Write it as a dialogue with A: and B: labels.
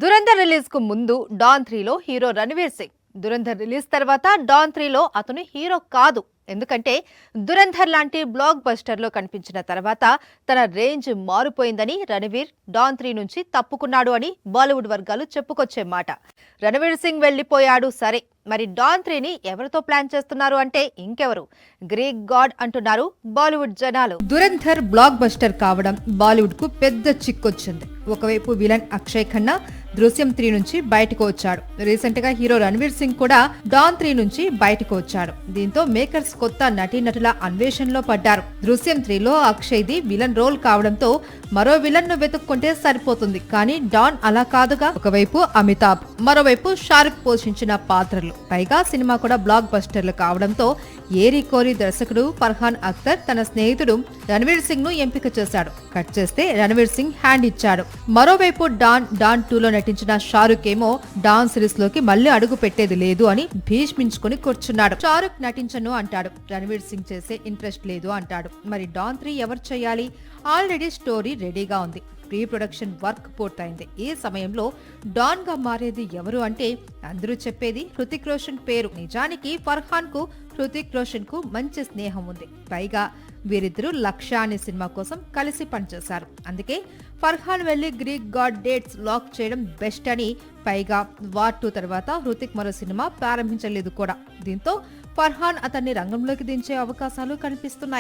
A: Dhurandhar release కు ముందు డాన్ 3లో హీరో రణవీర్ సింగ్. దురంధర్ రిలీజ్ తర్వాత డాన్ 3లో అతను హీరో కాదు. ఎందుకంటే దురంధర్ లాంటి బ్లాక్ బస్టర్ లో కనిపించిన తర్వాత తన రేంజ్ మారిపోయిందని రణవీర్ డాన్ 3 నుంచి తప్పుకున్నాడు అని బాలీవుడ్ వర్గాలు చెప్పుకొచ్చే మాట. రణవీర్ సింగ్ వెళ్లిపోయాడు సరే, మరి డాన్ 3ని ఎవరితో ప్లాన్ చేస్తున్నారు అంటే ఇంకెవరు, గ్రీక్ గాడ్ అంటున్నారు బాలీవుడ్ జనాలు. దురంధర్ బ్లాక్ బస్టర్ కావడం బాలీవుడ్ కు పెద్ద చిక్కొచ్చింది. ఒకవైపు విలన్ అక్షయ్ ఖన్నా దృశ్యం 3 నుంచి బయటకు వచ్చాడు. రీసెంట్ గా హీరో రణవీర్ సింగ్ కూడా డాన్ 3 నుంచి బయటకు వచ్చాడు. దీంతో మేకర్స్ కొత్త నటీనటుల అన్వేషణలో పడ్డారు. దృశ్యం 3లో అక్షయ్ ది విలన్ రోల్ కావడంతో మరో విలన్ ను వెతుక్కుంటే సరిపోతుంది, కానీ డాన్ అలా కాదుగా. ఒకవైపు అమితాబ్, మరోవైపు షారుఖ్ పోషించిన పాత్రలు, పైగా సినిమా కూడా బ్లాక్ బస్టర్లు కావడంతో ఏరి కోరి దర్శకుడు ఫర్హాన్ అఖ్తర్ తన స్నేహితుడు రణవీర్ సింగ్ ను ఎంపిక చేశాడు. కట్ చేస్తే రణవీర్ సింగ్ హ్యాండ్ ఇచ్చాడు. మరోవైపు డాన్ 2లో నటించిన షారుఖ్ ఏమో డాన్ సిరీస్ లోకి మళ్లీ అడుగు పెట్టేది లేదు అని భీష్మించుకుని కూర్చున్నాడు. షారుఖ్ నటించను అంటాడు, రణవీర్ సింగ్ చేసే ఇంట్రెస్ట్ లేదు అంటాడు. మరి డాన్ 3 ఎవరు చేయాలి? ఆల్రెడీ స్టోరీ రెడీగా ఉంది, ప్రీ ప్రొడక్షన్ వర్క్ పూర్తయింది. ఈ సమయంలో డాన్ గా మారేది ఎవరు అంటే అందరూ చెప్పేది హృతిక్ రోషన్ పేరు. నిజానికి ఫర్హాన్ కు హృతిక్ రోషన్ కు మంచి స్నేహం ఉంది. పైగా వీరిద్దరూ లక్ష్య అనే సినిమా కోసం కలిసి పనిచేశారు. అందుకే ఫర్హాన్ వెళ్లి గ్రీక్ గాడ్ డేట్స్ లాక్ చేయడం బెస్ట్ అని. పైగా వార్ 2 తర్వాత హృతిక్ మరో సినిమా ప్రారంభించలేదు కూడా. దీంతో ఫర్హాన్ అతన్ని రంగంలోకి దించే అవకాశాలు కనిపిస్తున్నాయి.